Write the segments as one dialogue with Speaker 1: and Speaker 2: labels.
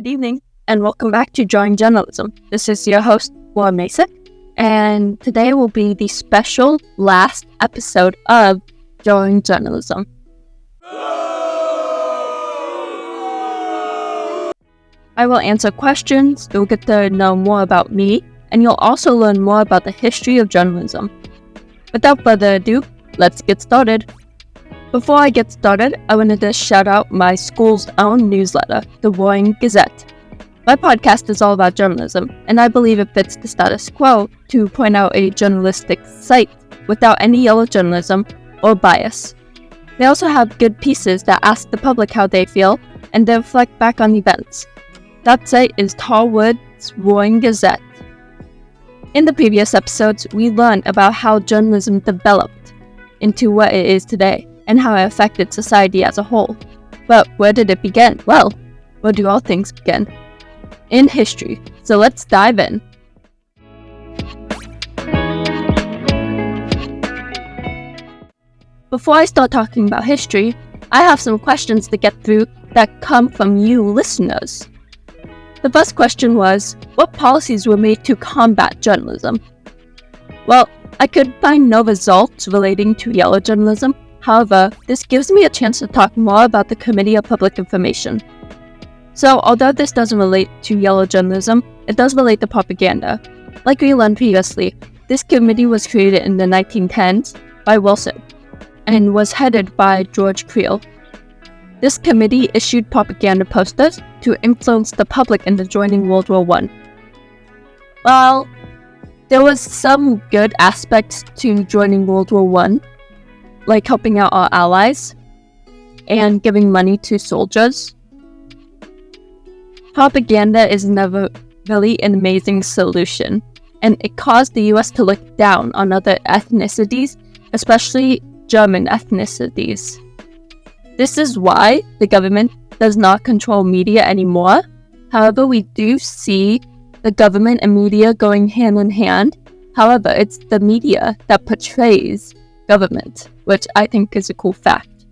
Speaker 1: good evening, and welcome back to Drawing Journalism. This is your host, Laura Masic, and today will be the special last episode of Drawing Journalism. I will answer questions, you'll get to know more about me, and you'll also learn more about the history of journalism. Without further ado, let's get started. Before I get started, I wanted to shout out my school's own newsletter, the Roaring Gazette. My podcast is all about journalism, and I believe it fits the status quo to point out a journalistic site without any yellow journalism or bias. They also have good pieces that ask the public how they feel, and they reflect back on events. That site is Tallwood's Roaring Gazette. In the previous episodes, we learned about how journalism developed into what it is today, and how it affected society as a whole. But where did it begin? Well, where do all things begin? In history. So let's dive in. Before I start talking about history, I have some questions to get through that come from you listeners. The first question was, what policies were made to combat journalism? Well, I could find no results relating to yellow journalism. However, this gives me a chance to talk more about the Committee of Public Information. So, although this doesn't relate to yellow journalism, it does relate to propaganda. Like we learned previously, this committee was created in the 1910s by Wilson and was headed by George Creel. This committee issued propaganda posters to influence the public into joining World War I. Well, there was some good aspects to joining World War I, like helping out our allies and giving money to soldiers. Propaganda is never really an amazing solution, and it caused the US to look down on other ethnicities, especially German ethnicities. This is why the government does not control media anymore. However, we do see the government and media going hand in hand. However, it's the media that portrays government, which I think is a cool fact.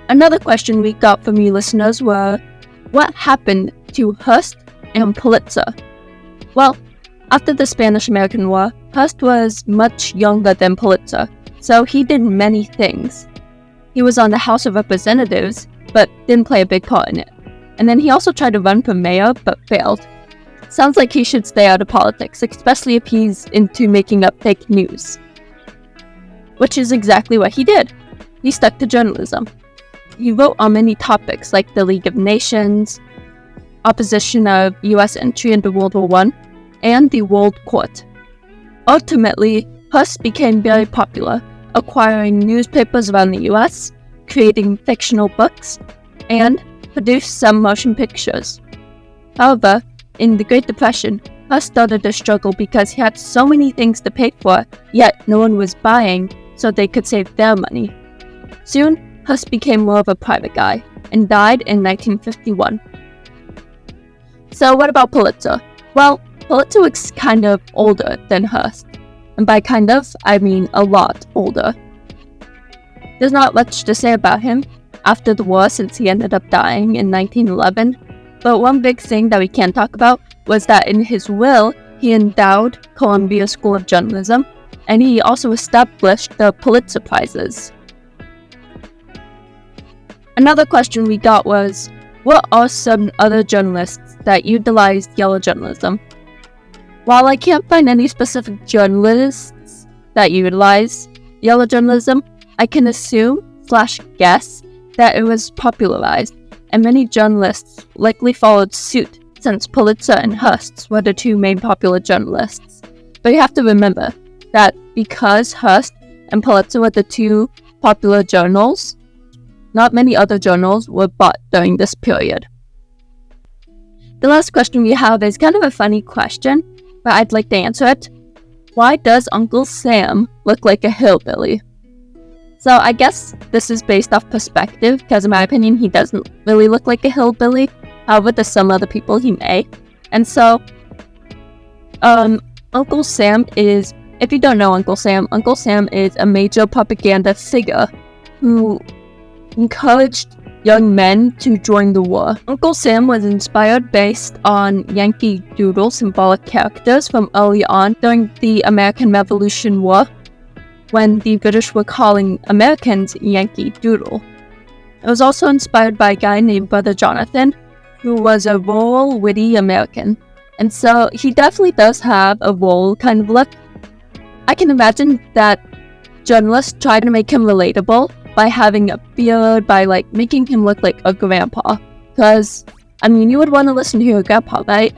Speaker 1: Another question we got from you listeners were, what happened to Hearst and Pulitzer? Well, after the Spanish-American War, Hearst was much younger than Pulitzer, so he did many things. He was on the House of Representatives, but didn't play a big part in it. And then he also tried to run for mayor, but failed. Sounds like he should stay out of politics, especially if he's into making up fake news. Which is exactly what he did. He stuck to journalism. He wrote on many topics like the League of Nations, opposition of US entry into World War I, and the World Court. Ultimately, Hearst became very popular, acquiring newspapers around the US, creating fictional books, and produced some motion pictures. However, in the Great Depression, Hearst started to struggle because he had so many things to pay for, yet no one was buying, so they could save their money. Soon, Hearst became more of a private guy, and died in 1951. So what about Pulitzer? Well, Pulitzer was kind of older than Hearst, and by kind of, I mean a lot older. There's not much to say about him after the war since he ended up dying in 1911, but one big thing that we can't talk about was that in his will, he endowed Columbia School of Journalism, and he also established the Pulitzer Prizes. Another question we got was, what are some other journalists that utilized yellow journalism? While I can't find any specific journalists that utilize yellow journalism, I can assume/guess that it was popularized, and many journalists likely followed suit since Pulitzer and Hearst were the two main popular journalists. But you have to remember that because Hearst and Pulitzer were the two popular journals, not many other journals were bought during this period. The last question we have is kind of a funny question, but I'd like to answer it. Why does Uncle Sam look like a hillbilly? So I guess this is based off perspective, because in my opinion he doesn't really look like a hillbilly. However, to some other people he may. And so, Uncle Sam is, if you don't know Uncle Sam is a major propaganda figure who encouraged young men to join the war. Uncle Sam was inspired based on Yankee Doodle symbolic characters from early on during the American Revolution War, when the British were calling Americans Yankee Doodle. It was also inspired by a guy named Brother Jonathan, who was a rural, witty American. And so he definitely does have a rural kind of look. I can imagine that journalists tried to make him relatable by having a beard, by making him look like a grandpa. Because, you would want to listen to your grandpa, right?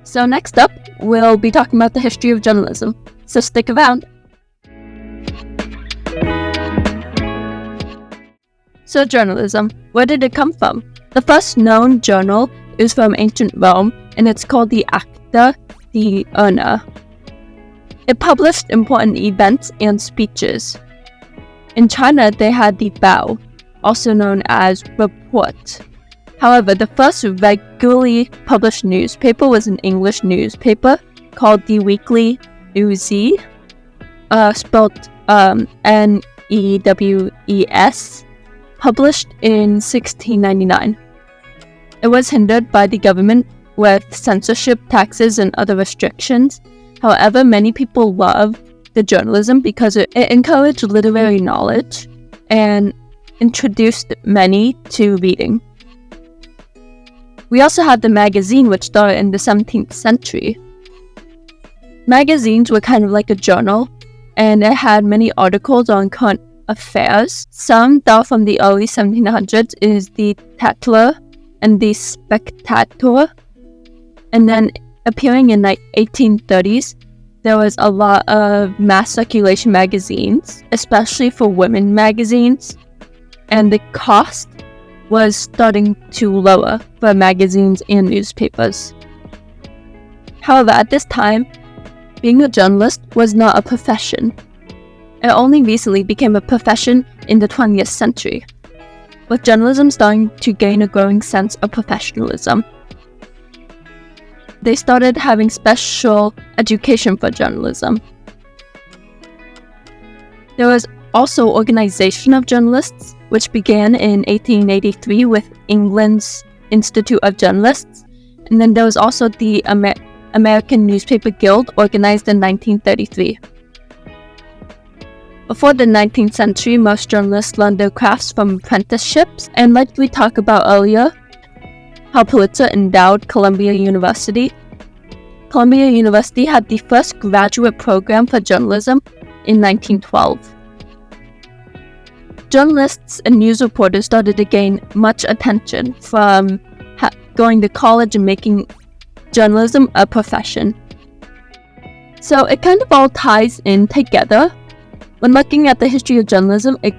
Speaker 1: So next up, we'll be talking about the history of journalism. So stick around. So journalism, where did it come from? The first known journal is from ancient Rome, and it's called the Acta Diurna. It published important events and speeches. In China, they had the Bao, also known as Report. However, the first regularly published newspaper was an English newspaper called the Weekly Newsy, spelled News, published in 1699. It was hindered by the government with censorship, taxes, and other restrictions. However, many people loved the journalism because it encouraged literary knowledge and introduced many to reading. We also had the magazine, which started in the 17th century. Magazines were kind of like a journal, and it had many articles on current affairs. Some that were from the early 1700s is the Tatler and the Spectator. And then appearing in 1830s, there was a lot of mass circulation magazines, especially for women magazines, and the cost was starting to lower for magazines and newspapers. However, at this time, being a journalist was not a profession. It only recently became a profession in the 20th century, with journalism starting to gain a growing sense of professionalism. They started having special education for journalism. There was also organization of journalists, which began in 1883 with England's Institute of Journalists, and then there was also the American Newspaper Guild, organized in 1933. Before the 19th century, most journalists learned their crafts from apprenticeships, and like we talked about earlier, how Pulitzer endowed Columbia University. Columbia University had the first graduate program for journalism in 1912. Journalists and news reporters started to gain much attention from going to college and making journalism a profession. So it kind of all ties in together. When looking at the history of journalism, it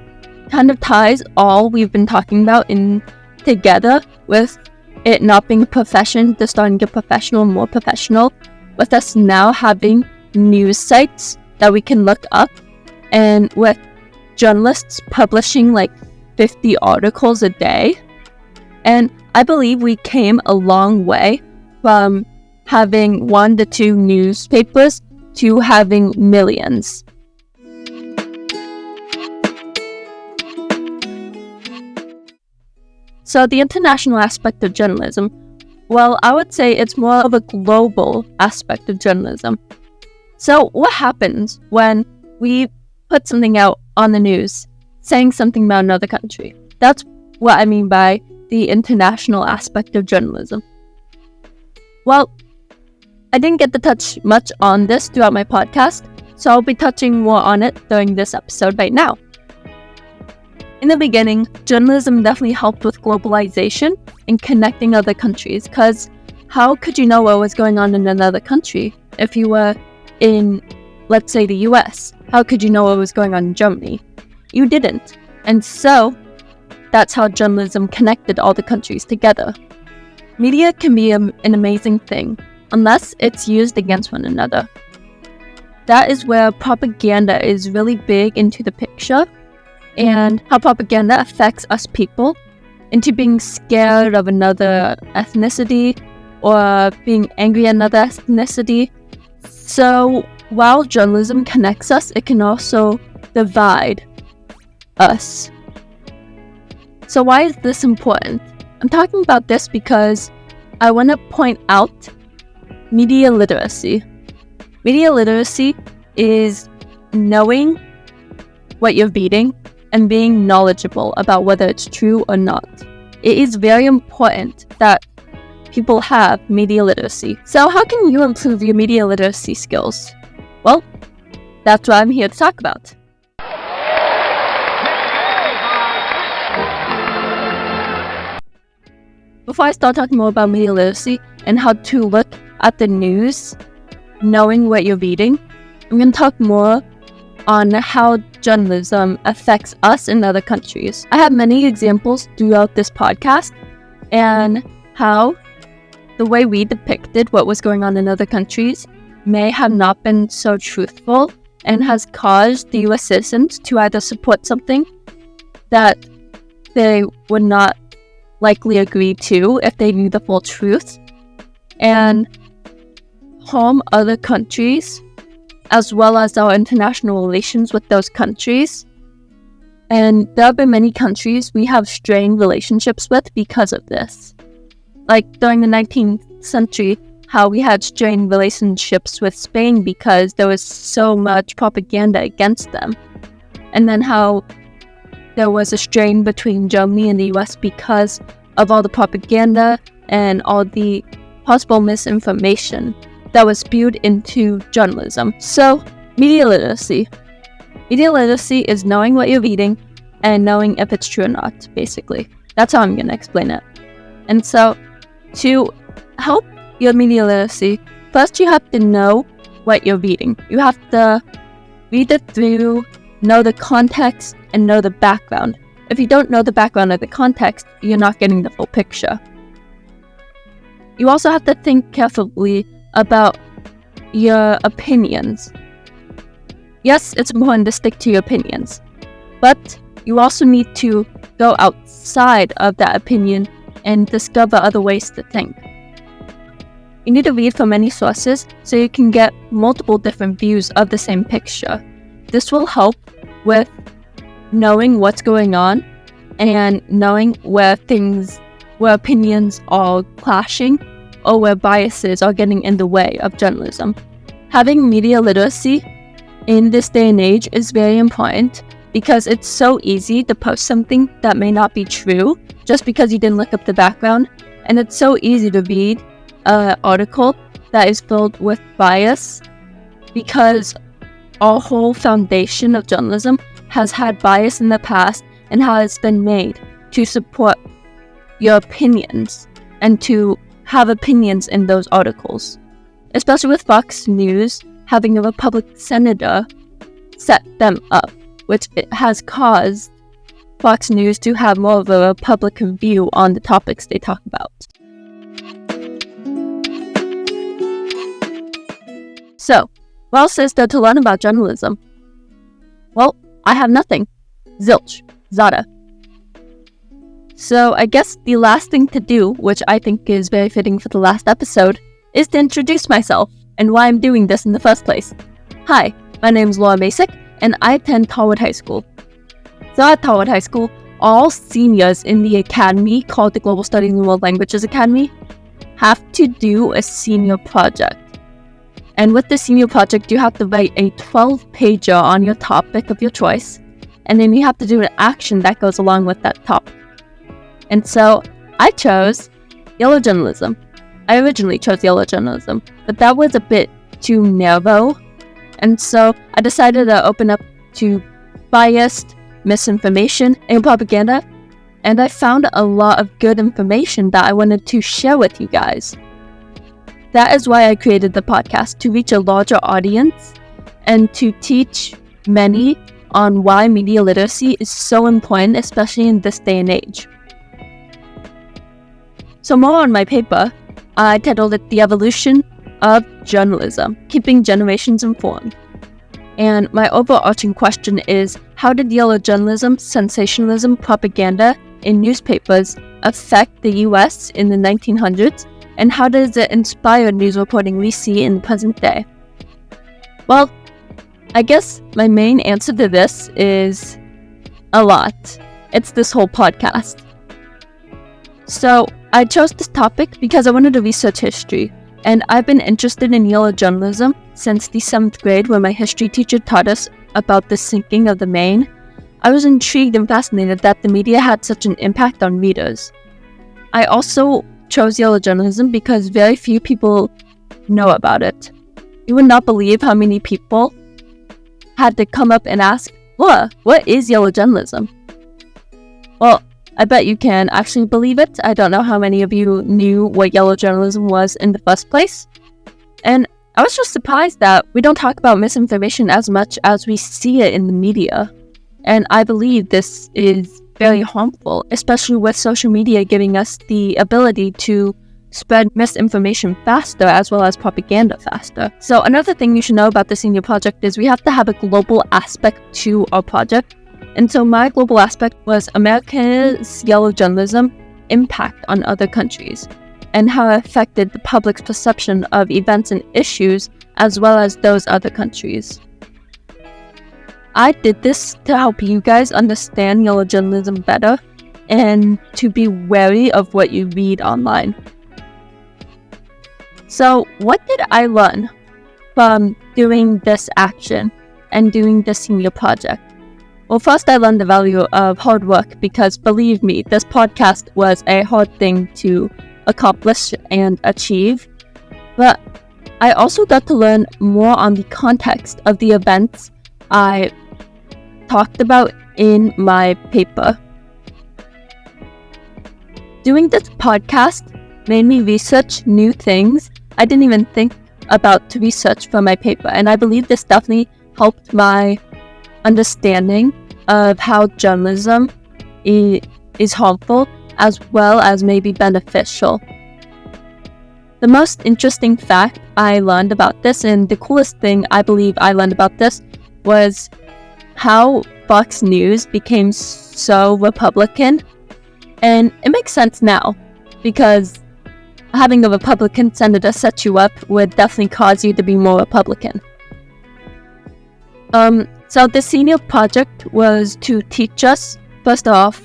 Speaker 1: kind of ties all we've been talking about in together with it not being a profession, to starting to get professional, more professional, with us now having news sites that we can look up, and with journalists publishing 50 articles a day. And I believe we came a long way from having 1 to 2 newspapers to having millions. So the international aspect of journalism, well, I would say it's more of a global aspect of journalism. So what happens when we put something out on the news saying something about another country? That's what I mean by the international aspect of journalism. Well, I didn't get to touch much on this throughout my podcast, so I'll be touching more on it during this episode right now. In the beginning, journalism definitely helped with globalization and connecting other countries, because how could you know what was going on in another country if you were in, let's say, the US? How could you know what was going on in Germany? You didn't. And so, that's how journalism connected all the countries together. Media can be an amazing thing, unless it's used against one another. That is where propaganda is really big into the picture, and how propaganda affects us people into being scared of another ethnicity or being angry at another ethnicity. So while journalism connects us, it can also divide us. So why is this important? I'm talking about this because I want to point out media literacy. Media literacy is knowing what you're reading and being knowledgeable about whether it's true or not. It is very important that people have media literacy. So how can you improve your media literacy skills? Well, that's what I'm here to talk about. Before I start talking more about media literacy and how to look at the news, knowing what you're reading, I'm going to talk more on how journalism affects us in other countries. I have many examples throughout this podcast and how the way we depicted what was going on in other countries may have not been so truthful and has caused the US citizens to either support something that they would not likely agree to if they knew the full truth, and harm other countries as well as our international relations with those countries. And there have been many countries we have strained relationships with because of this. Like during the 19th century, how we had strained relationships with Spain because there was so much propaganda against them. And then how there was a strain between Germany and the US because of all the propaganda and all the possible misinformation that was spewed into journalism. So, media literacy. Media literacy is knowing what you're reading and knowing if it's true or not, basically. That's how I'm going to explain it. And so, to help your media literacy, first you have to know what you're reading. You have to read it through, know the context, and know the background. If you don't know the background or the context, you're not getting the full picture. You also have to think carefully about your opinions. Yes, it's important to stick to your opinions, but you also need to go outside of that opinion and discover other ways to think. You need to read from many sources so you can get multiple different views of the same picture. This will help with knowing what's going on and knowing where opinions are clashing or where biases are getting in the way of journalism. Having media literacy in this day and age is very important because it's so easy to post something that may not be true just because you didn't look up the background, and it's so easy to read an article that is filled with bias because our whole foundation of journalism has had bias in the past and how it's been made to support your opinions and to have opinions in those articles. Especially with Fox News having a Republican senator set them up, which it has caused Fox News to have more of a Republican view on the topics they talk about. So, what else is there to learn about journalism? Well, I have nothing. Zilch. Zada. So I guess the last thing to do, which I think is very fitting for the last episode, is to introduce myself and why I'm doing this in the first place. Hi, my name is Laura Masic, and I attend Tallwood High School. So at Tallwood High School, all seniors in the academy, called the Global Studies and World Languages Academy, have to do a senior project. And with the senior project, you have to write a 12-pager on your topic of your choice, and then you have to do an action that goes along with that topic. And so I chose yellow journalism. I originally chose yellow journalism, but that was a bit too narrow. And so I decided to open up to biased misinformation and propaganda. And I found a lot of good information that I wanted to share with you guys. That is why I created the podcast, to reach a larger audience and to teach many on why media literacy is so important, especially in this day and age. So more on my paper, I titled it The Evolution of Journalism, Keeping Generations Informed. And my overarching question is, how did yellow journalism, sensationalism, propaganda in newspapers affect the US in the 1900s, and how does it inspire news reporting we see in the present day? Well, I guess my main answer to this is a lot. it's this whole podcast. So I chose this topic because I wanted to research history, and I've been interested in yellow journalism since the 7th grade when my history teacher taught us about the sinking of the Maine. I was intrigued and fascinated that the media had such an impact on readers. I also chose yellow journalism because very few people know about it. You would not believe how many people had to come up and ask, Laura, what is yellow journalism? Well, I bet you can actually believe it. I don't know how many of you knew what yellow journalism was in the first place. And I was just surprised that we don't talk about misinformation as much as we see it in the media. And I believe this is very harmful, especially with social media giving us the ability to spread misinformation faster as well as propaganda faster. So another thing you should know about the senior project is we have to have a global aspect to our project. And so my global aspect was America's yellow journalism impact on other countries and how it affected the public's perception of events and issues as well as those other countries. I did this to help you guys understand yellow journalism better and to be wary of what you read online. So what did I learn from doing this action and doing this senior project? Well, first I learned the value of hard work because believe me, this podcast was a hard thing to accomplish and achieve. But I also got to learn more on the context of the events I talked about in my paper. Doing this podcast made me research new things I didn't even think about to research for my paper, and I believe this definitely helped my understanding of how journalism is harmful as well as maybe beneficial. The most interesting fact I learned about this, and the coolest thing I believe I learned about this, was how Fox News became so Republican. And it makes sense now, because having a Republican senator set you up would definitely cause you to be more Republican. So the senior project was to teach us, first off,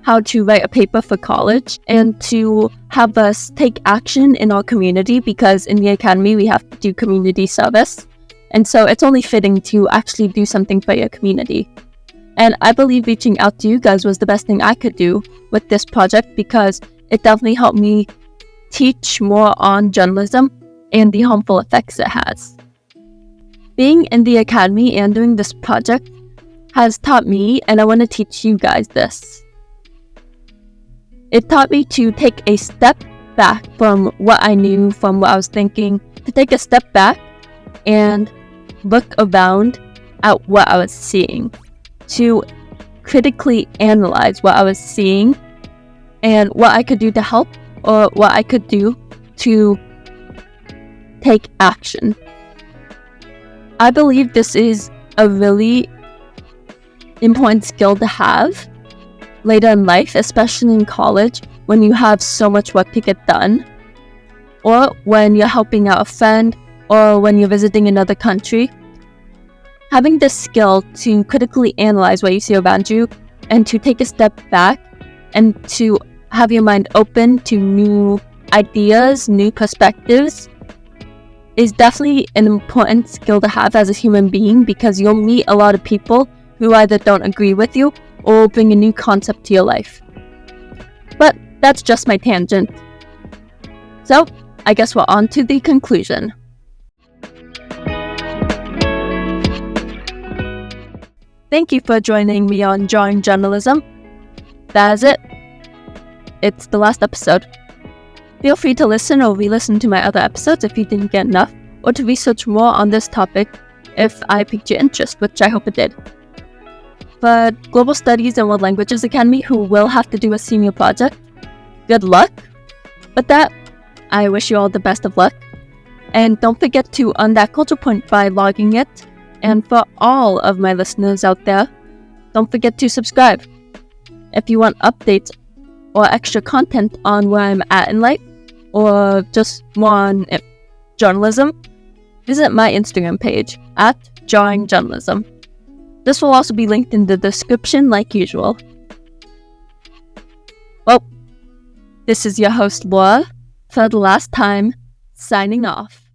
Speaker 1: how to write a paper for college and to have us take action in our community, because in the academy we have to do community service. And so it's only fitting to actually do something for your community. And I believe reaching out to you guys was the best thing I could do with this project, because it definitely helped me teach more on journalism and the harmful effects it has. Being in the academy and doing this project has taught me, and I want to teach you guys this. It taught me to take a step back from what I knew, from what I was thinking, to take a step back and look around at what I was seeing, to critically analyze what I was seeing and what I could do to help, or what I could do to take action. I believe this is a really important skill to have later in life, especially in college when you have so much work to get done, or when you're helping out a friend, or when you're visiting another country. Having this skill to critically analyze what you see around you and to take a step back and to have your mind open to new ideas, new perspectives, is definitely an important skill to have as a human being, because you'll meet a lot of people who either don't agree with you or bring a new concept to your life. But that's just my tangent. So, I guess we're on to the conclusion. Thank you for joining me on Drawing Journalism. That is it. It's the last episode. Feel free to listen or re-listen to my other episodes if you didn't get enough, or to research more on this topic if I piqued your interest, which I hope it did. For Global Studies and World Languages Academy, who will have to do a senior project, good luck. With that, I wish you all the best of luck. And don't forget to earn that culture point by logging it. And for all of my listeners out there, don't forget to subscribe. If you want updates or extra content on where I'm at in life, or just more on journalism, visit my Instagram page @drawingjournalism. This will also be linked in the description like usual. Well, this is your host Laura, for the last time, signing off.